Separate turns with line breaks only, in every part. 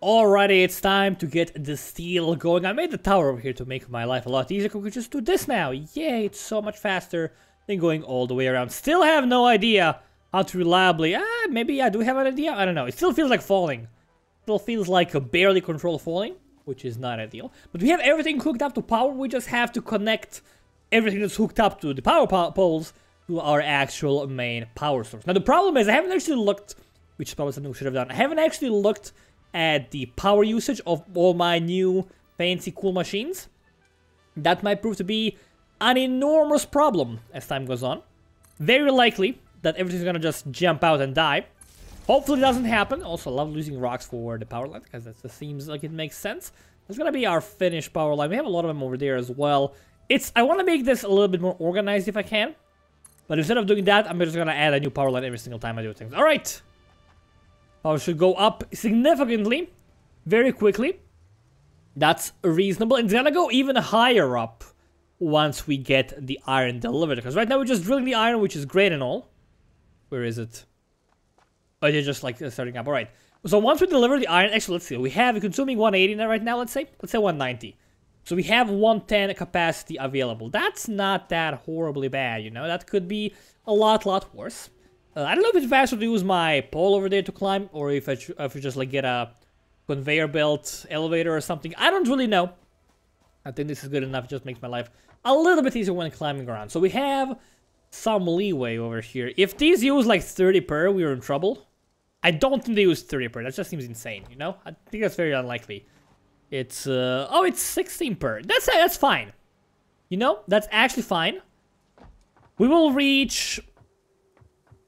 Alrighty, it's time to get the steel going. I made the tower over here to make my life a lot easier. We could just do this now. Yay, it's so much faster than going all the way around. Still have no idea how to reliably... maybe I do have an idea. I don't know. It still feels like falling. Still feels like a barely controlled falling, which is not ideal. But we have everything hooked up to power. We just have to connect everything that's hooked up to the power poles to our actual main power source. Now, the problem is I haven't actually looked, which is probably something we should have done. I haven't actually looked at the power usage of all my new fancy cool machines. That might prove to be an enormous problem as time goes on. Very likely that everything's gonna just jump out and die. Hopefully it doesn't happen. Also, I love losing rocks for the power line because that seems like it makes sense. That's gonna be our finished power line. We have a lot of them over there as well. I want to make this a little bit more organized if I can. But instead of doing that, I'm just gonna add a new power line every single time I do things. Alright! Power should go up significantly, very quickly. That's reasonable. And it's gonna go even higher up once we get the iron delivered. Because right now we're just drilling the iron, which is great and all. Where is it? Oh, you're just like starting up. Alright. So once we deliver the iron, actually, let's see. We have consuming 180 right now, let's say. Let's say 190. So we have 110 capacity available. That's not that horribly bad, you know. That could be a lot worse. I don't know if it's faster to use my pole over there to climb, or if I just like get a conveyor belt elevator or something. I don't really know. I think this is good enough. It just makes my life a little bit easier when climbing around. So we have some leeway over here. If these use like 30 per, we're in trouble. I don't think they use 30 per. That just seems insane, you know? I think that's very unlikely. It's, oh, it's 16 per. That's fine. You know, that's actually fine. We will reach...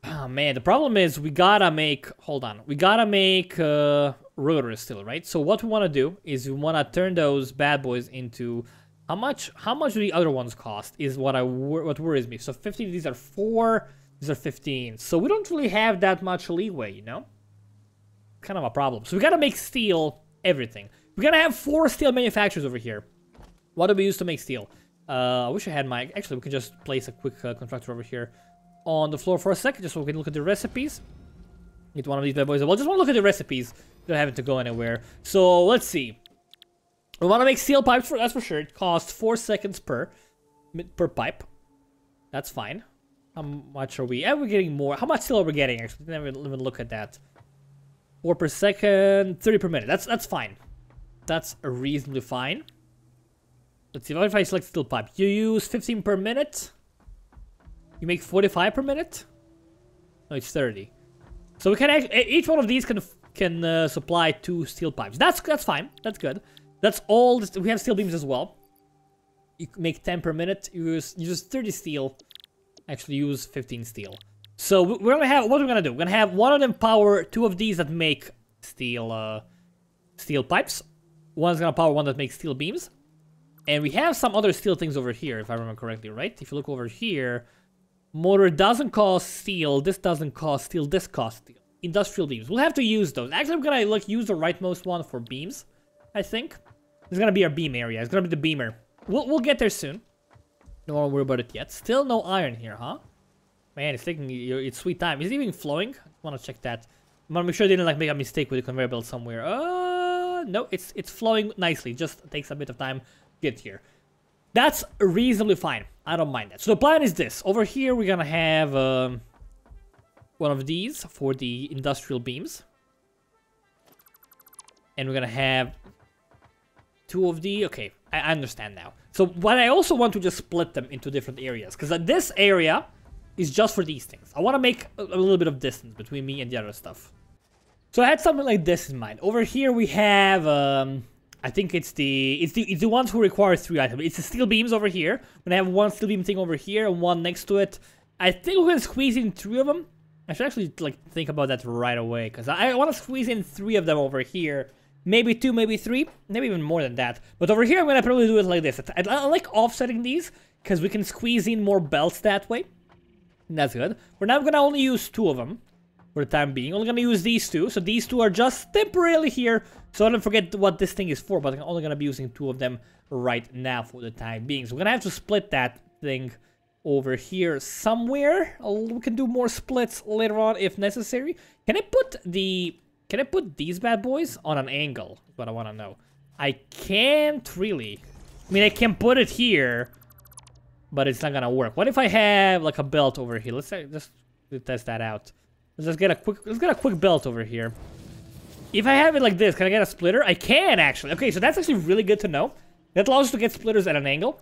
Oh man, the problem is we gotta make, hold on, we gotta make rotors still, right? So what we want to do is we want to turn those bad boys into, how much do the other ones cost is what worries me. So 15, these are 4, these are 15. So we don't really have that much leeway, you know? Kind of a problem. So we gotta make steel everything. We're gonna have 4 steel manufacturers over here. What do we use to make steel? I wish I had my, actually we can just place a quick constructor over here on the floor for a second, just so we can look at the recipes. Get one of these bad boys. Well, just want to look at the recipes. Don't have it to go anywhere. So let's see. We want to make steel pipes. That's for sure. It costs 4 seconds per pipe. That's fine. How much are we? We're getting more. How much steel are we getting? Actually, never even look at that. 4 per second, 30 per minute. That's fine. That's reasonably fine. Let's see. What if I select steel pipe? You use 15 per minute. You make 45 per minute? No, it's 30. So we can each one of these can supply 2 steel pipes. That's fine. That's good. That's all. We have steel beams as well. You make 10 per minute. You use 30 steel. Actually, use 15 steel. So we're gonna have, what we're gonna do? We're gonna have one of them power 2 of these that make steel pipes. One's gonna power one that makes steel beams. And we have some other steel things over here, if I remember correctly, right? If you look over here. Motor doesn't cost steel, this doesn't cost steel, this costs steel. Industrial beams. We'll have to use those. Actually, I'm gonna use the rightmost one for beams, I think. This is gonna be our beam area. It's gonna be the beamer. We'll get there soon. Don't worry about it yet. Still no iron here, huh? Man, it's taking its sweet time. Is it even flowing? I wanna check that. I wanna make sure I didn't like make a mistake with the conveyor belt somewhere. No, it's flowing nicely. Just takes a bit of time to get here. That's reasonably fine. I don't mind that. So the plan is this. Over here, we're gonna have one of these for the industrial beams. And we're gonna have 2 of the... Okay, I understand now. So, but I also want to just split them into different areas. Because this area is just for these things. I want to make a little bit of distance between me and the other stuff. So I had something like this in mind. Over here, we have... I think it's the ones who require 3 items. It's the steel beams over here. We're gonna have 1 steel beam thing over here and 1 next to it. I think we're gonna squeeze in 3 of them. I should actually like think about that right away because I want to squeeze in 3 of them over here. Maybe 2, maybe 3, maybe even more than that. But over here, I'm gonna probably do it like this. I like offsetting these because we can squeeze in more belts that way. And that's good. We're now gonna only use 2 of them. For the time being, only gonna use these 2. So these 2 are just temporarily here. So I don't forget what this thing is for, but I'm only gonna be using 2 of them right now for the time being. So we're gonna have to split that thing over here somewhere. We can do more splits later on if necessary. Can can I put these bad boys on an angle? Is what I want to know. I can't really. I mean, I can put it here, but it's not gonna work. What if I have like a belt over here? Let's just test that out. Let's get a quick belt over here. If I have it like this, can I get a splitter? I can actually. Okay, so that's actually really good to know. That allows us to get splitters at an angle.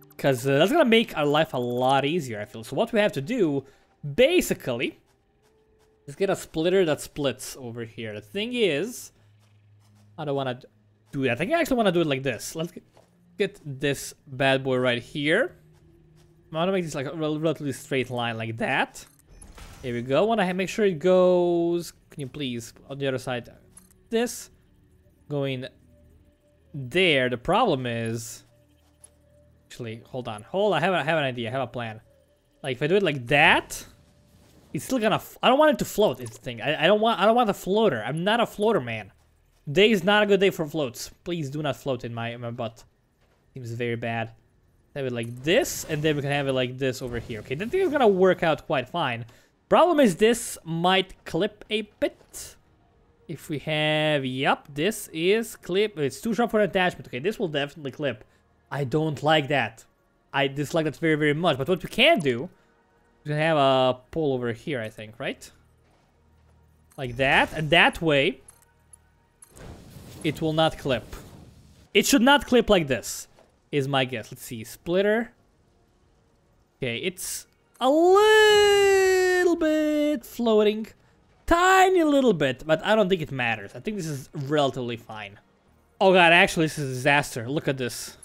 Because that's gonna make our life a lot easier, I feel. So what we have to do, basically, is get a splitter that splits over here. The thing is, I don't want to do that. I think I actually want to do it like this. Let's get this bad boy right here. I want to make this like a relatively straight line like that. Here we go. I want to make sure it goes. Can you please on the other side? This going there. The problem is, actually, hold on. I have an idea. I have a plan. Like if I do it like that, it's still gonna. I don't want it to float. It's the thing. I don't want a floater. I'm not a floater man. Today is not a good day for floats. Please do not float in my butt. Seems very bad. Have it like this, and then we can have it like this over here. Okay, that thing is gonna work out quite fine. Problem is this might clip a bit. If we have, yep, this is clip. It's too sharp for an attachment. Okay, this will definitely clip. I don't like that. I dislike that very, very much. But what we can do, we can have a pole over here, I think, right? Like that, and that way, it will not clip. It should not clip like this, is my guess. Let's see, splitter. Okay, it's a little bit floating. Tiny little bit, but I don't think it matters. I think this is relatively fine. Oh god, actually this is a disaster. Look at this.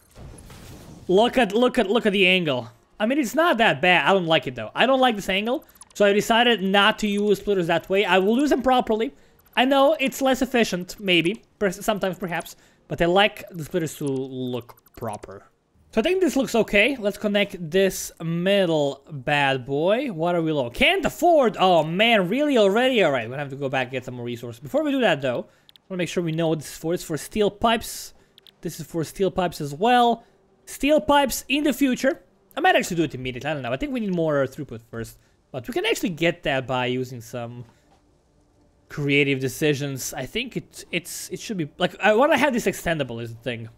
Look at the angle. I mean, it's not that bad. I don't like it though. I don't like this angle, so I decided not to use splitters that way. I will use them properly. I know it's less efficient, maybe, sometimes perhaps, but I like the splitters to look proper. So I think this looks okay. Let's connect this middle bad boy. What are we low? Can't afford. Oh man, really already? All right, we're gonna have to go back and get some more resources. Before we do that though, I wanna make sure we know what this is for. It's for steel pipes. This is for steel pipes as well. Steel pipes in the future. I might actually do it immediately. I don't know. I think we need more throughput first, but we can actually get that by using some creative decisions. I think it should be like, I want to have this extendable is the thing.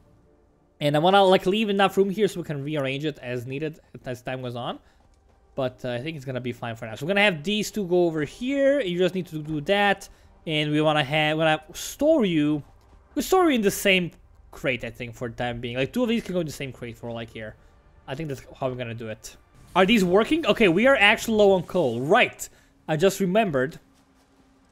And I want to like leave enough room here so we can rearrange it as needed as time goes on. But I think it's going to be fine for now. So we're going to have these two go over here. You just need to do that. And we want to have, when I store you, we store you in the same crate, I think, for the time being. Like two of these can go in the same crate for like here. I think that's how we're going to do it. Are these working? Okay, we are actually low on coal. Right. I just remembered.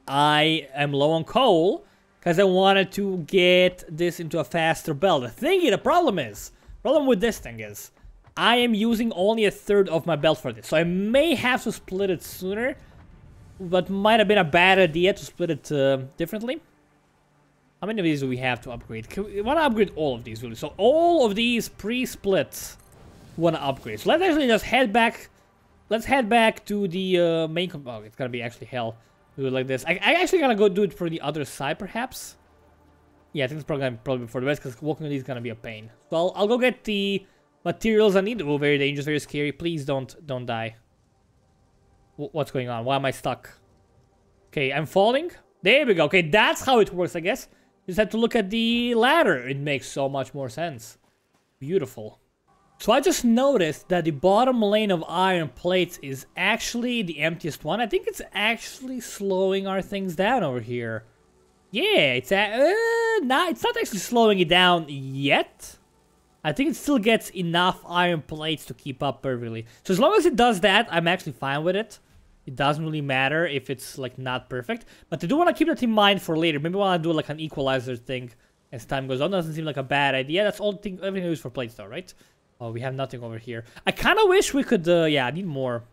I am low on coal because I wanted to get this into a faster belt. The problem with this thing is I am using only a third of my belt for this. So I may have to split it sooner, but might have been a bad idea to split it differently. How many of these do we have to upgrade? We want to upgrade all of these, really. So all of these pre-splits want to upgrade. So let's actually just head back. Let's head back to the main... Oh, it's going to be actually hell. Do it like this. I actually gotta go do it for the other side, perhaps. Yeah, I think it's probably for the best because walking on these is gonna be a pain. So I'll go get the materials I need. Oh, very dangerous, very scary. Please don't die. What's going on? Why am I stuck? Okay, I'm falling. There we go. Okay, that's how it works, I guess. You just have to look at the ladder. It makes so much more sense. Beautiful. So I just noticed that the bottom lane of iron plates is actually the emptiest one. I think it's actually slowing our things down over here. Yeah, it's not actually slowing it down yet. I think it still gets enough iron plates to keep up perfectly. So as long as it does that, I'm actually fine with it. It doesn't really matter if it's like not perfect. But I do want to keep that in mind for later. Maybe I want to do like an equalizer thing as time goes on. Doesn't seem like a bad idea. That's all everything I use for plates though, right? Oh, we have nothing over here. I kind of wish we could, yeah, I need more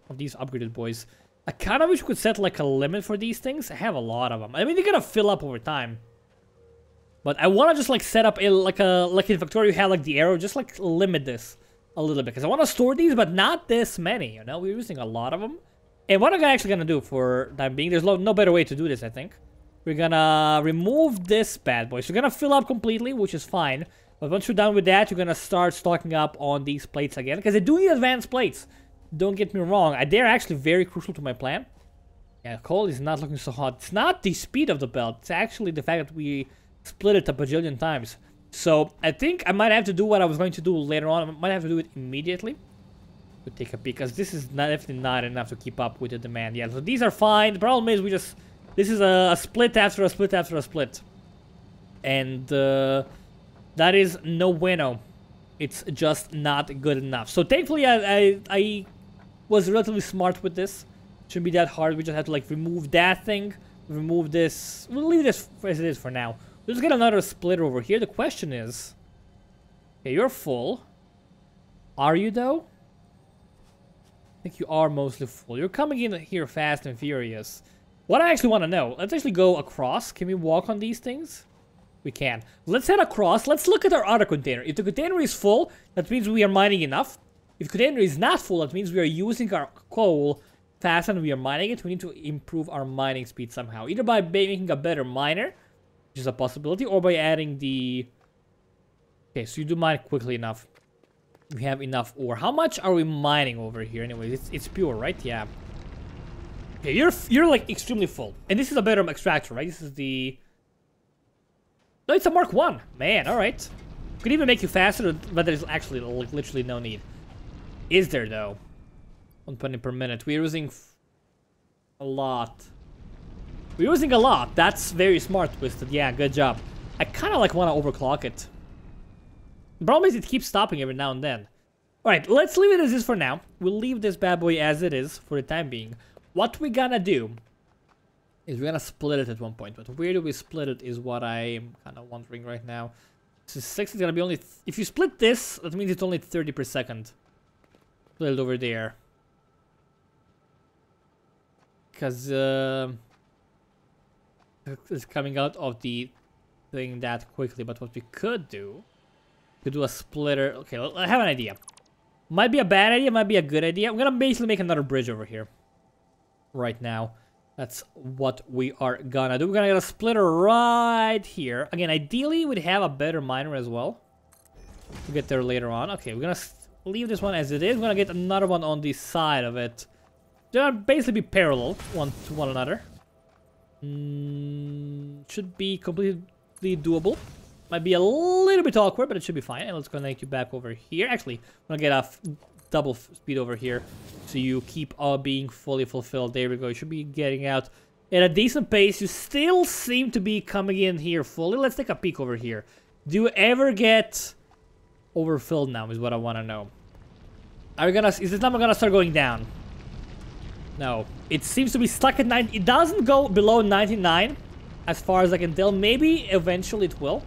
of these upgraded boys. I kind of wish we could set, like, a limit for these things. I have a lot of them. I mean, they're gonna fill up over time. But I want to just, like, set up, like in Factory, you have, like, the arrow. Just, like, limit this a little bit. Because I want to store these, but not this many, you know? We're using a lot of them. And what I'm actually gonna do for time being, there's no better way to do this, I think. We're gonna remove this bad boy. So we're gonna fill up completely, which is fine. But once you're done with that, you're gonna start stocking up on these plates again. Because they do need advanced plates. Don't get me wrong. They're actually very crucial to my plan. Yeah, coal is not looking so hot. It's not the speed of the belt. It's actually the fact that we split it a bajillion times. So I think I might have to do what I was going to do later on. I might have to do it immediately. We'll take a peek, because this is definitely not enough to keep up with the demand. Yeah, so these are fine. The problem is this is a split after a split after a split. And that is no bueno. It's just not good enough. So thankfully I was relatively smart with this. Shouldn't be that hard. We just have to like remove that thing, remove this. We'll leave this as it is for now. Let's get another splitter over here. The question is, okay, you're full. Are you though? I think you are mostly full. You're coming in here fast and furious. What I actually want to know, let's actually go across. Can we walk on these things? We can. Let's head across. Let's look at our other container. If the container is full, that means we are mining enough. If the container is not full, that means we are using our coal fast and we are mining it. We need to improve our mining speed somehow. Either by making a better miner, which is a possibility, or by adding the... Okay, so you do mine quickly enough. We have enough ore. How much are we mining over here anyway? It's pure, right? Yeah. Okay, you're like extremely full. And this is a better extractor, right? This is the... No, it's a Mark 1. Man, alright. Could even make you faster, but there's actually literally no need. Is there, though? 1 penny per minute. We're using a lot. We're using a lot. That's very smart, Twisted. Yeah, good job. I kind of like want to overclock it. The problem is it keeps stopping every now and then. Alright, let's leave it as is for now. We'll leave this bad boy as it is for the time being. What we're gonna do is we're gonna split it at one point. But where do we split it is what I'm kind of wondering right now. So 6 is gonna be only... If you split this, that means it's only 30 per second. Split it over there. Because it's coming out of the thing that quickly. But what we could do a splitter. Okay, I have an idea. Might be a bad idea, might be a good idea. I'm gonna basically make another bridge over here. Right now. That's what we are gonna do. We're gonna get a splitter right here. Again, ideally we'd have a better miner as well. We'll get there later on. Okay, we're gonna leave this one as it is. We're gonna get another one on the side of it. They're gonna basically be parallel one to one another. Should be completely doable. Might be a little bit awkward, but it should be fine. And let's connect you back over here. Actually, I'm gonna get a double speed over here, so you keep being fully fulfilled. There we go. You should be getting out at a decent pace. You still seem to be coming in here fully. Let's take a peek over here. Do you ever get overfilled now? Is what I want to know. Are we gonna? Is this number gonna start going down? No. It seems to be stuck at 9. It doesn't go below 99, as far as I can tell. Maybe eventually it will.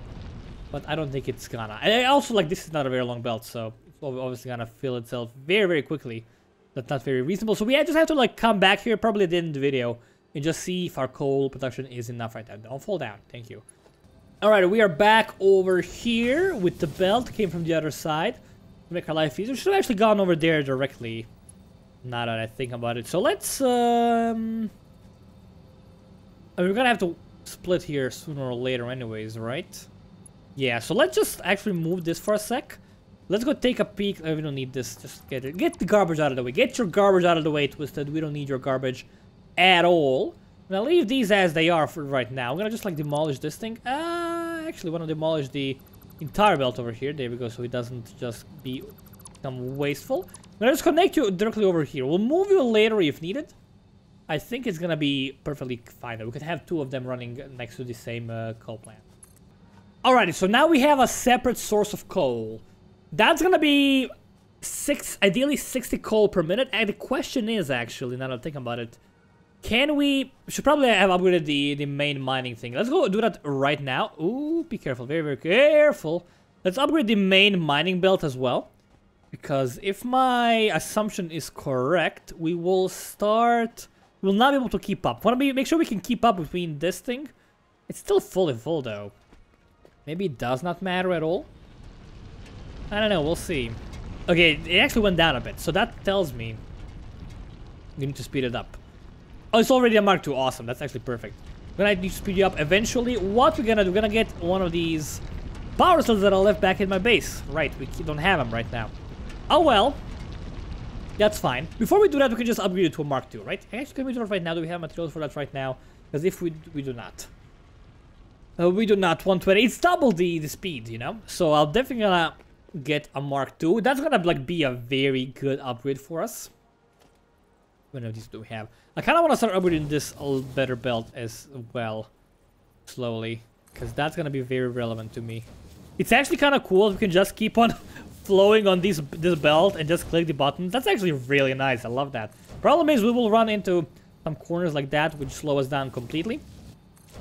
But I don't think it's gonna. And I also, like, this is not a very long belt, so it's obviously gonna fill itself very, very quickly. That's not very reasonable. So we just have to, like, come back here, probably at the end of the video, and just see if our coal production is enough right now. Don't fall down. Thank you. Alright, we are back over here with the belt. Came from the other side. To make our life easier. Should have actually gone over there directly. Now that I think about it. So let's, I mean, we're gonna have to split here sooner or later anyways, right? Yeah, so let's just actually move this for a sec. Let's go take a peek. Oh, we don't need this. Just get the garbage out of the way. Get your garbage out of the way, Twisted. We don't need your garbage at all. I'm gonna leave these as they are for right now. I'm gonna just, like, demolish this thing. Actually want to demolish the entire belt over here. There we go, so it doesn't just become wasteful. I'm gonna just connect you directly over here. We'll move you later if needed. I think it's gonna be perfectly fine. We could have 2 of them running next to the same coal plant. Alrighty, so now we have a separate source of coal. That's gonna be ideally 60 coal per minute. And the question is, actually, now that I think about it, we should probably have upgraded the main mining thing. Let's go do that right now. Ooh, be careful, very, very careful. Let's upgrade the main mining belt as well. Because if my assumption is correct, we will not be able to keep up. Want to make sure we can keep up between this thing. It's still fully full though. Maybe it does not matter at all. I don't know, we'll see. Okay, it actually went down a bit, so that tells me we need to speed it up. Oh, it's already a Mark II, awesome, that's actually perfect. We're gonna need to speed you up eventually. What we're gonna do, we're gonna get one of these power cells that I left back in my base. Right, we don't have them right now. Oh well. That's fine. Before we do that, we can just upgrade it to a Mark II, right? Actually, can we do it right now? Do we have materials for that right now? Because if we do not. We do not. 120. It's double the speed, you know? So I'm definitely gonna get a Mark II. That's gonna like be a very good upgrade for us. What of these do we have? I kind of want to start upgrading this better belt as well. Slowly. Because that's gonna be very relevant to me. It's actually kind of cool if we can just keep on flowing on this belt and just click the buttons. That's actually really nice. I love that. Problem is we will run into some corners like that which slow us down completely.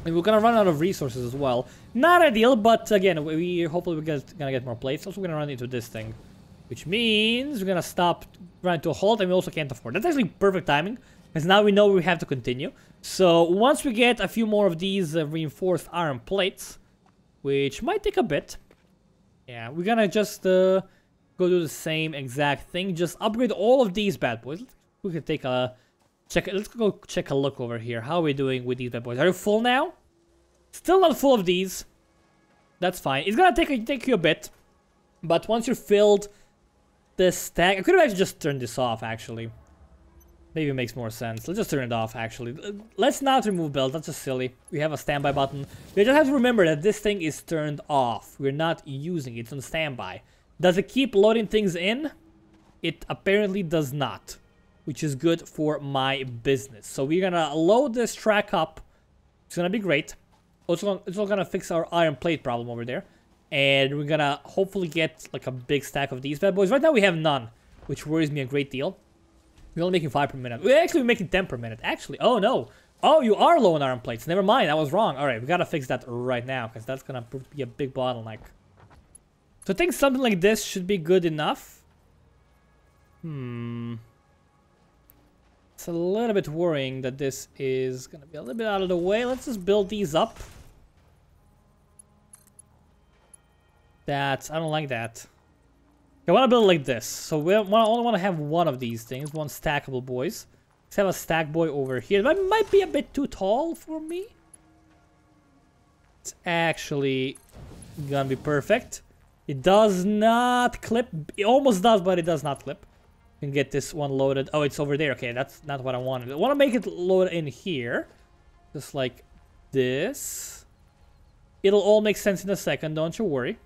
And we're gonna run out of resources as well. Not ideal, but again, we hopefully we're gonna get more plates. Also, we're gonna run into this thing. Which means we're gonna stop, run to a halt, and we also can't afford. That's actually perfect timing. Because now we know we have to continue. So once we get a few more of these reinforced iron plates, which might take a bit. Yeah, we're gonna just go do the same exact thing. Just upgrade all of these bad boys. We can take a check. Let's go check a look over here. How are we doing with these bad boys? Are you full now? Still not full of these. That's fine. It's gonna take you a bit. But once you're filled, this stack. I could have actually just turned this off, actually. Maybe it makes more sense. Let's just turn it off, actually. Let's not remove belt. That's just silly. We have a standby button. We just have to remember that this thing is turned off. We're not using it. It's on standby. Does it keep loading things in? It apparently does not. Which is good for my business. So we're gonna load this track up. It's gonna be great. Also, it's all gonna fix our iron plate problem over there. And we're gonna hopefully get like a big stack of these bad boys. Right now we have none. Which worries me a great deal. We're only making 5 per minute. We're actually making 10 per minute. Actually, oh no. Oh, you are low on iron plates. Never mind, I was wrong. Alright, we gotta fix that right now. Because that's gonna prove to be a big bottleneck. So I think something like this should be good enough. It's a little bit worrying that this is gonna be a little bit out of the way. Let's just build these up. I don't like that. I want to build it like this. So we only want to have one of these things. One stackable boys. Let's have a stack boy over here. That might be a bit too tall for me. It's actually gonna be perfect. It does not clip. It almost does, but it does not clip. You can get this one loaded. Oh, it's over there. Okay, that's not what I wanted. I want to make it load in here. Just like this. It'll all make sense in a second. Don't you worry.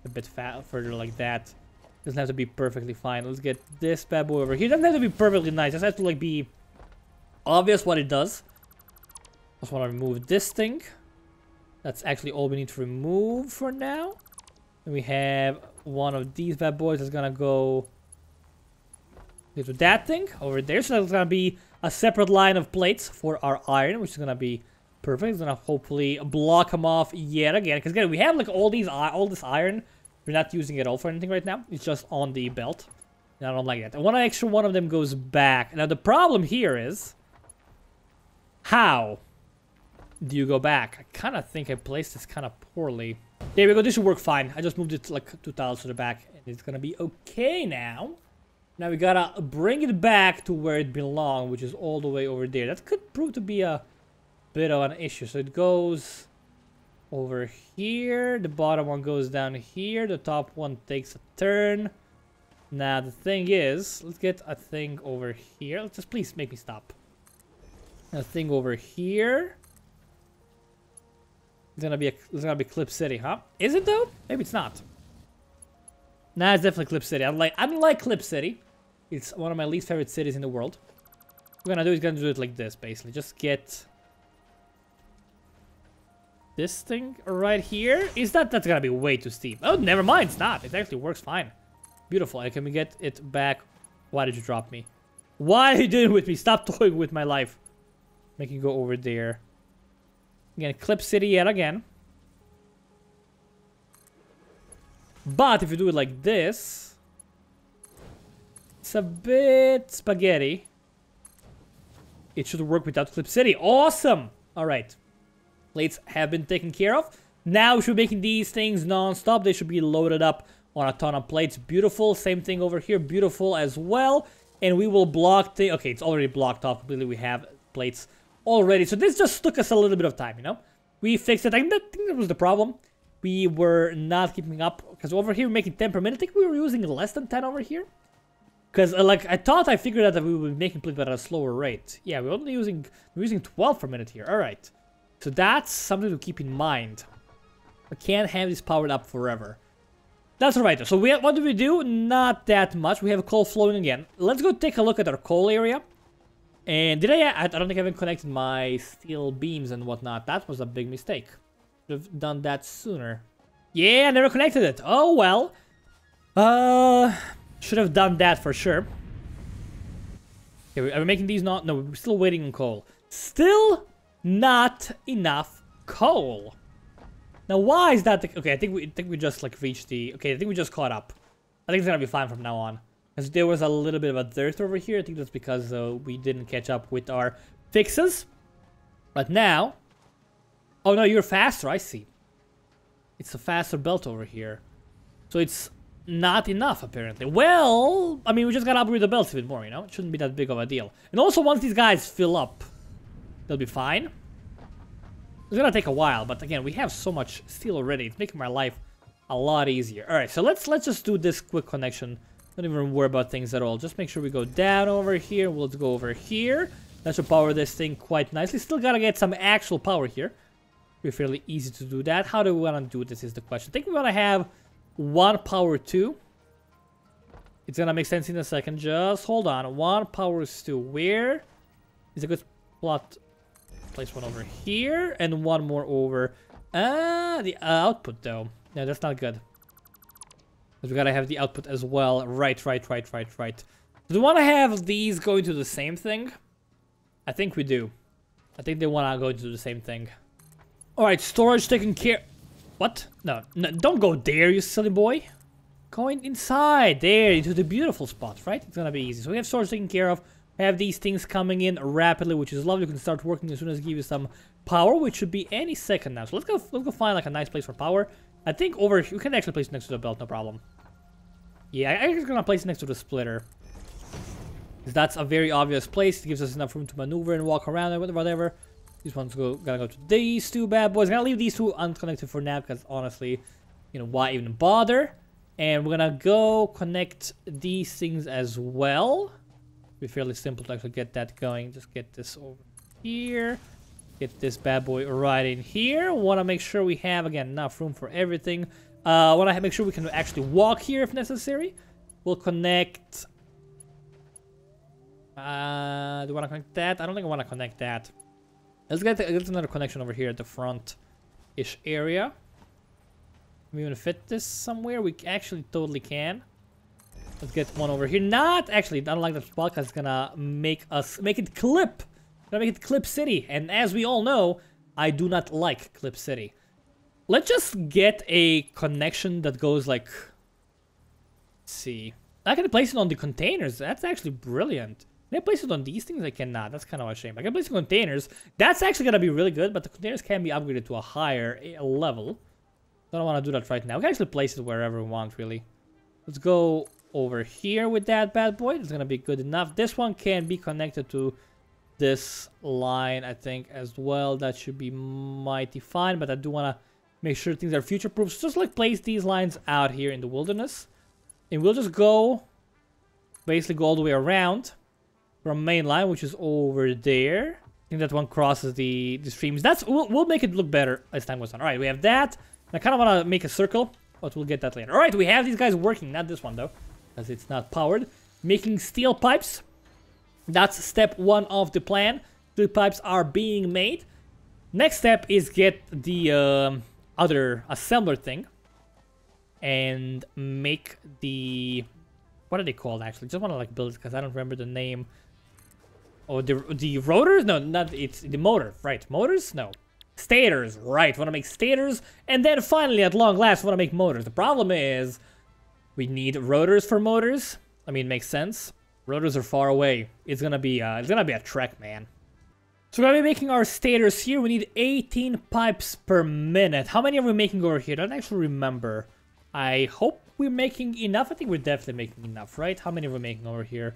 A bit further like that. Doesn't have to be perfectly fine. Let's get this bad boy over here. Doesn't have to be perfectly nice. Just has to like be obvious what it does. Just want to remove this thing. That's actually all we need to remove for now. And we have one of these bad boys that's gonna go into that thing over there. So that's gonna be a separate line of plates for our iron, which is gonna be perfect. It's gonna hopefully block them off yet again. Because again, we have like all this iron. We're not using it all for anything right now. It's just on the belt. And I don't like that. I want to make sure one of them goes back. Now the problem here is, how do you go back? I kind of think I placed this kind of poorly. There we go. This should work fine. I just moved it like 2 tiles to the back, and it's gonna be okay now. Now we gotta bring it back to where it belongs, which is all the way over there. That could prove to be a bit of an issue. So it goes over here. The bottom one goes down here. The top one takes a turn. Now the thing is, let's get a thing over here. Let's just please make me stop. A thing over here. It's gonna be Clip City, huh? Is it though? Maybe it's not. Nah, it's definitely Clip City. I don't like Clip City. It's one of my least favorite cities in the world. What we're gonna do it like this, basically. Just get this thing right here. That's gonna be way too steep. Oh, never mind, it's not. It actually works fine. Beautiful. And can we get it back? Why did you drop me? Why are you doing it with me? Stop toying with my life. Make it go over there. Again, Clip City yet again. But if you do it like this, it's a bit spaghetti. It should work without Clip City. Awesome! Alright. Plates have been taken care of. Now we should be making these things non-stop. They should be loaded up on a ton of plates. Beautiful. Same thing over here. Beautiful as well. And we will block the... Okay, it's already blocked off completely. We have plates already. So this just took us a little bit of time, you know? We fixed it. I think that was the problem. We were not keeping up. Because over here we're making 10 per minute. I think we were using less than 10 over here. Because like I thought I figured out that we would be making plates but at a slower rate. Yeah, we're using 12 per minute here. All right. So that's something to keep in mind. We can't have this powered up forever. That's alright though. So what do we do? Not that much. We have coal flowing again. Let's go take a look at our coal area. And I don't think I haven't connected my steel beams and whatnot. That was a big mistake. Should have done that sooner. Yeah, I never connected it. Oh well. Should have done that for sure. Okay, are we making these not? No, we're still waiting on coal. Still not enough coal. Now, why is that? Okay, I think we just like reached the. Okay, I think we just caught up. I think it's gonna be fine from now on. As there was a little bit of a dirt over here. I think that's because we didn't catch up with our fixes. But now, oh no, you're faster. I see. It's a faster belt over here, so it's not enough apparently. Well, I mean, we just gotta upgrade the belts a bit more. You know, it shouldn't be that big of a deal. And also, once these guys fill up, they'll be fine. It's gonna take a while, but again, we have so much steel already. It's making my life a lot easier. All right, so let's just do this quick connection. Don't even worry about things at all. Just make sure we go down over here. We'll go over here. That should power this thing quite nicely. Still gotta get some actual power here. Be fairly easy to do that. How do we wanna do this is the question. I think we wanna have one power 2. It's gonna make sense in a second. Just hold on. One power 2. Where is a good plot? Place one over here and one more over. The output though. Yeah, that's not good. Because we gotta have the output as well. Right. Do we want to have these going to the same thing? I think we do. I think they want to go to the same thing. Alright, storage taken care... What? No, don't go there, you silly boy. Going inside. There, into the beautiful spot, right? It's gonna be easy. So we have storage taken care of. Have these things coming in rapidly, which is lovely. You can start working as soon as I give you some power, which should be any second now. So let's go find like a nice place for power. I think over here, we can actually place it next to the belt, no problem. Yeah, I'm just gonna place it next to the splitter. Because that's a very obvious place. It gives us enough room to maneuver and walk around and whatever. These ones gotta go to these two bad boys. I'm gonna leave these two unconnected for now because honestly, you know, why even bother? And we're gonna go connect these things as well. Be fairly simple to actually get that going. Just get this over here. Get this bad boy right in here. Want to make sure we have, again, enough room for everything. Want to make sure we can actually walk here if necessary. We'll connect... do you want to connect that? I don't think I want to connect that. Let's get another connection over here at the front-ish area. Can we even fit this somewhere? We actually totally can. Let's get one over here. Not actually, I don't like that spot because it's gonna make it clip. Gonna make it Clip City. And as we all know, I do not like Clip City. Let's just get a connection that goes like... Let's see. I can place it on the containers. That's actually brilliant. Can I place it on these things? I cannot. That's kind of a shame. I can place it on containers. That's actually gonna be really good, but the containers can be upgraded to a higher level. I don't want to do that right now. We can actually place it wherever we want, really. Let's go over here with that bad boy. It's gonna be good enough. This one can be connected to this line, I think, as well. That should be mighty fine, but I do want to make sure things are future proof. So just like place these lines out here in the wilderness, and we'll just basically go all the way around from main line, which is over there. I think that one crosses the streams. We'll make it look better as time goes on. All right, we have that. I kind of want to make a circle, but we'll get that later. All right, we have these guys working. Not this one though, because it's not powered. Making steel pipes. That's step 1 of the plan. Steel pipes are being made. Next step is get the other assembler thing and make the... What are they called actually? Just want to like build it because I don't remember the name. Oh, the rotors? No, not it's the motor. Right, motors? No. Stators, right. Want to make stators, and then finally, at long last, want to make motors. The problem is, we need rotors for motors. I mean, it makes sense. Rotors are far away. It's gonna be a trek, man. So we're gonna be making our stators here. We need 18 pipes per minute. How many are we making over here? I don't actually remember. I hope we're making enough. I think we're definitely making enough, right? How many are we making over here?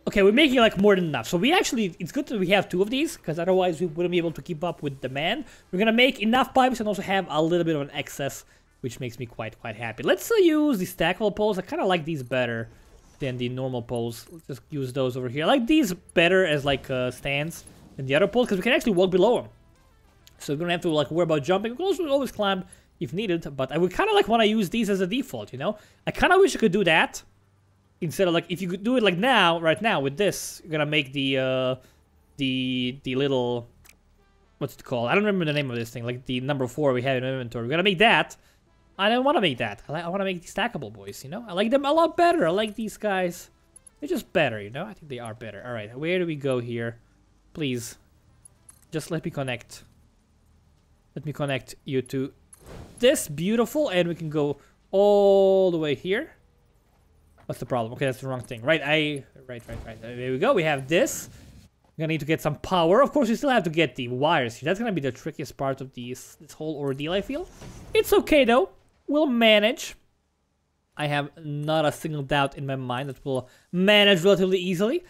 Okay, we're making like more than enough. So we actually, it's good that we have 2 of these, because otherwise we wouldn't be able to keep up with demand. We're gonna make enough pipes and also have a little bit of an excess, which makes me quite happy. Let's use the stackable poles. I kind of like these better. than the normal poles. Let's just use those over here. I like these better as like stands than the other poles because we can actually walk below them. So we don't have to like worry about jumping. We can also always climb if needed, but I would kind of like want to use these as a default, you know? I kind of wish I could do that instead of like, if you could do it like now, right now with this, you're gonna make the little, what's it called? I don't remember the name of this thing, like the number 4 we have in inventory. We're gonna make that. I don't want to make that. I want to make these stackable boys, you know? I like them a lot better. I like these guys. They're just better, you know? I think they are better. All right, where do we go here? Please, just let me connect. Let me connect you to this. Beautiful. And we can go all the way here. What's the problem? Okay, that's the wrong thing. Right, right. There we go. We have this. We're gonna need to get some power. Of course, we still have to get the wires here. That's gonna be the trickiest part of this whole ordeal, I feel. It's okay, though. We'll manage. I have not a single doubt in my mind that we'll manage relatively easily.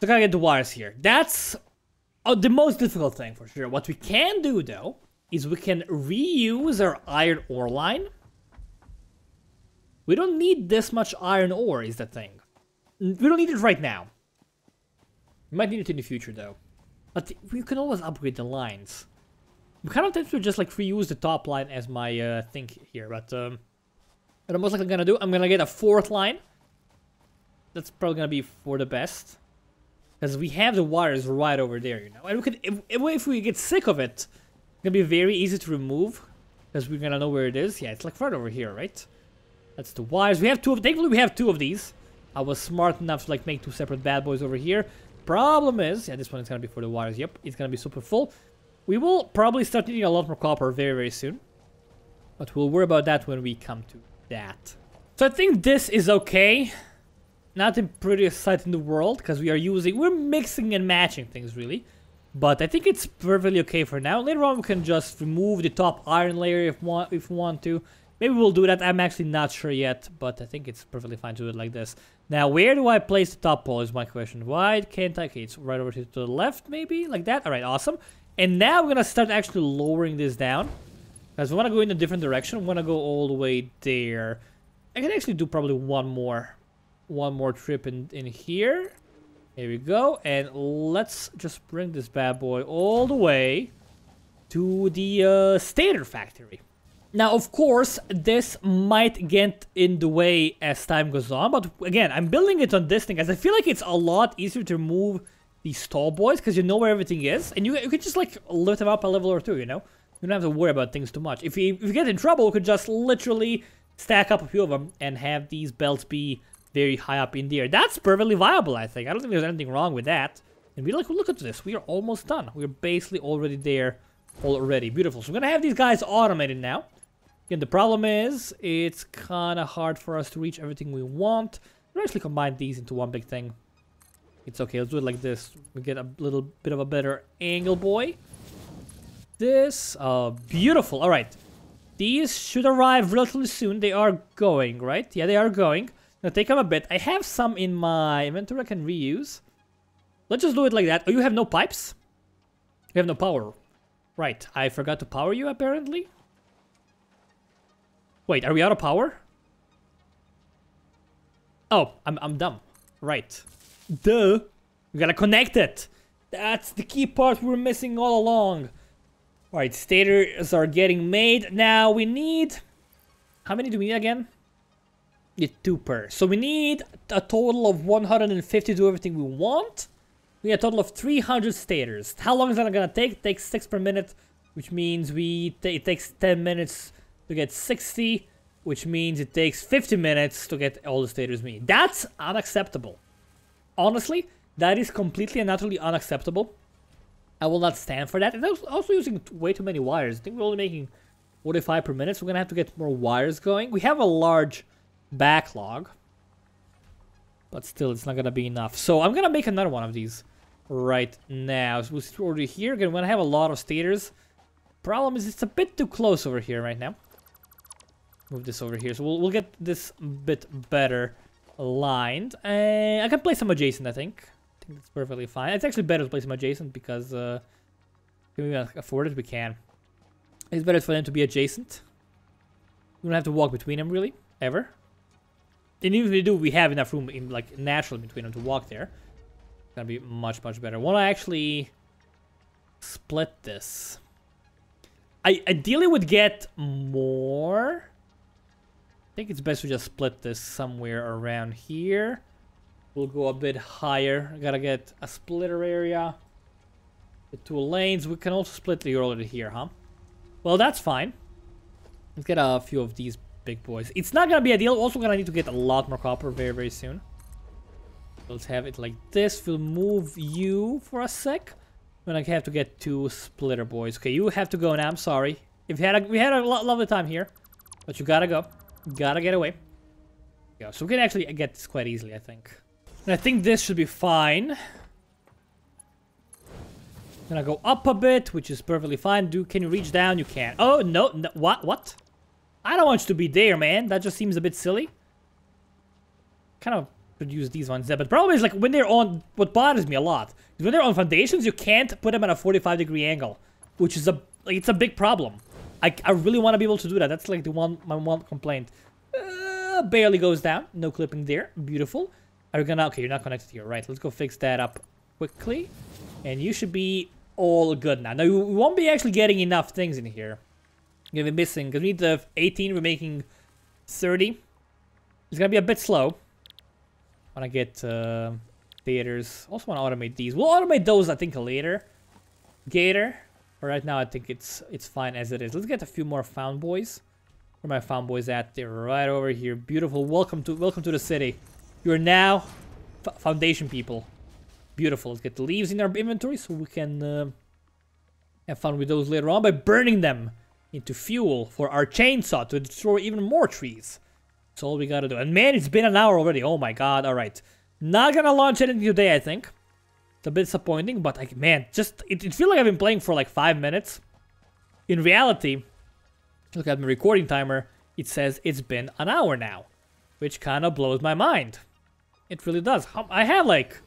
So, gotta get the wires here. That's the most difficult thing, for sure. What we can do, though, is we can reuse our iron ore line. We don't need this much iron ore, is the thing. We don't need it right now. We might need it in the future, though. But we can always upgrade the lines. We kind of tend to just, like, reuse the top line as my thing here. But what I'm most likely gonna do, I'm gonna get a 4th line. That's probably gonna be for the best. Because we have the wires right over there, you know. And we could, if we get sick of it, it's gonna be very easy to remove. Because we're gonna know where it is. Yeah, it's like right over here, right? That's the wires. We have 2 of, thankfully we have 2 of these. I was smart enough to like make 2 separate bad boys over here. Problem is, yeah, this one is gonna be for the wires. Yep, it's gonna be super full. We will probably start needing a lot more copper very, very soon. But we'll worry about that when we come to that. So I think this is okay. Not the prettiest sight in the world, because we're mixing and matching things, really. But I think it's perfectly okay for now. Later on, we can just remove the top iron layer if we want to. Maybe we'll do that. I'm actually not sure yet, but I think it's perfectly fine to do it like this. Now, where do I place the top pole is my question. Why can't I? Okay, it's right over to the left, maybe? Like that? All right, awesome. And now we're going to start actually lowering this down. Because we want to go in a different direction. We want to go all the way there. I can actually do probably one more trip in here. Here we go. And let's just bring this bad boy all the way to the Stator factory. Now, of course, this might get in the way as time goes on. But again, I'm building it on this thing as I feel like it's a lot easier to remove these tall boys because you know where everything is. And you can just like lift them up a level or 2, you know? You don't have to worry about things too much. If we get in trouble, we could just literally stack up a few of them and have these belts be very high up in the air. That's perfectly viable, I think. I don't think there's anything wrong with that. And we like, look at this. We are almost done. We're basically already there already. Beautiful. So we're going to have these guys automated now. Again, the problem is it's kind of hard for us to reach everything we want. We'll actually combine these into one big thing. It's okay. Let's do it like this. We get a little bit of a better angle, boy. This. Beautiful. All right. These should arrive relatively soon. They are going, right? Yeah, they are going. Now take them a bit. I have some in my inventory I can reuse. Let's just do it like that. Oh, you have no pipes? You have no power. Right. I forgot to power you, apparently. Wait, are we out of power? Oh, I'm dumb. Right. Duh. We gotta connect it. That's the key part we were missing all along. Alright, stators are getting made. Now we need... How many do we need again? We need 2 per. So we need a total of 150 to do everything we want. We need a total of 300 stators. How long is that gonna take? It takes 6 per minute, which means it takes 10 minutes to get 60, which means it takes 50 minutes to get all the stators we need. That's unacceptable. Honestly, that is completely and utterly unacceptable. I will not stand for that. And I was also using way too many wires. I think we're only making 45 per minute, so we're gonna have to get more wires going. We have a large backlog, but still, it's not gonna be enough. So I'm gonna make another one of these right now. So we'll see over here. Again, we're gonna have a lot of stators. Problem is, it's a bit too close over here right now. Move this over here, so we'll get this bit better aligned. I can place them adjacent, I think. I think that's perfectly fine. It's actually better to place them adjacent because can we afford it? We can. It's better for them to be adjacent. We don't have to walk between them, really, ever. And even if we do, we have enough room in like naturally between them to walk there. It's gonna be much better. Want to actually split this? I ideally would get more. I think it's best to just split this somewhere around here. We'll go a bit higher. I gotta get a splitter area. The 2 lanes. We can also split the earlier here, huh? Well, that's fine. Let's get a few of these big boys. It's not gonna be ideal. Also gonna need to get a lot more copper very soon. Let's have it like this. We'll move you for a sec. Then I have to get 2 splitter boys. Okay, you have to go now. I'm sorry. We had a lovely time here, but you gotta go. You gotta get away. Yeah, so we can actually get this quite easily, I think. And I think this should be fine. Gonna go up a bit, which is perfectly fine. Can you reach down? You can. Oh no, no, what? I don't want you to be there, man. That just seems a bit silly. Kind of could use these ones there, but the problem is like when they're on. What bothers me a lot is when they're on foundations, you can't put them at a 45-degree angle, which is it's a big problem. I really want to be able to do that. That's like my one complaint. Barely goes down. No clipping there. Beautiful. Are you gonna? Okay, you're not connected here. Right. Let's go fix that up quickly, and you should be all good now. Now we won't be actually getting enough things in here. You're gonna be missing because we need the 18. We're making 30. It's gonna be a bit slow. Wanna get theaters. Also wanna automate these. We'll automate those I think later. Gator. But right now I think it's fine as it is. Let's get a few more found boys. Where are my found boys at? They're right over here. Beautiful. Welcome to the city. You're now foundation people. Beautiful. Let's get the leaves in our inventory so we can have fun with those later on by burning them into fuel for our chainsaw to destroy even more trees. That's all we gotta do. And man, it's been an hour already. Oh my god. Alright. Not gonna launch anything today, I think. It's a bit disappointing, but like, man, just it feels like I've been playing for like 5 minutes. In reality, look at my recording timer. It says it's been an hour now, which kind of blows my mind. It really does. I have like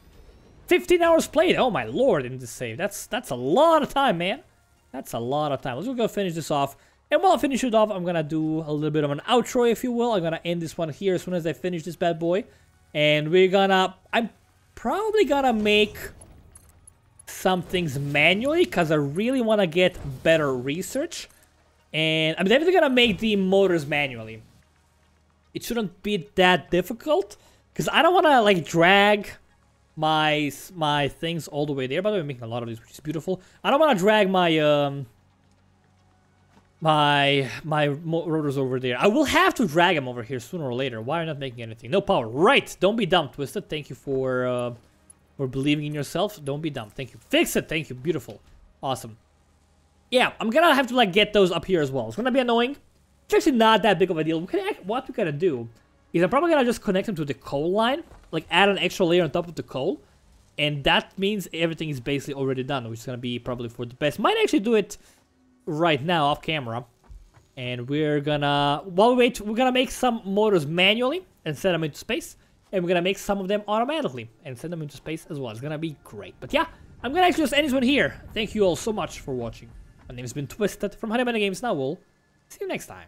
15 hours played. Oh my lord, in this save. That's a lot of time, man. That's a lot of time. Let's go finish this off. And while I finish it off, I'm gonna do a little bit of an outro, if you will. I'm gonna end this one here as soon as I finish this bad boy. And I'm probably gonna make some things manually because I really want to get better research. And I'm definitely gonna make the motors manually. It shouldn't be that difficult because I don't want to like drag my things all the way there. By the way, I'm making a lot of these, which is beautiful. I don't want to drag my my rotors over there. I will have to drag them over here sooner or later. Why are you not making anything? No power. Right. Don't be dumb, Twisted. Thank you for believing in yourself. Don't be dumb. Thank you. Fix it. Thank you. Beautiful. Awesome. Yeah, I'm gonna have to like get those up here as well. It's gonna be annoying. It's actually not that big of a deal. What we gotta do is I'm probably gonna just connect them to the coal line, like add an extra layer on top of the coal, and that means everything is basically already done, which is gonna be probably for the best. Might actually do it right now off camera, and we're gonna while we wait, we're gonna make some motors manually and send them into space, and we're gonna make some of them automatically and send them into space as well. It's gonna be great. But yeah, I'm gonna actually just end this one here. Thank you all so much for watching. My name has been Twisted from HoneyBunnyGames. Now we'll see you next time.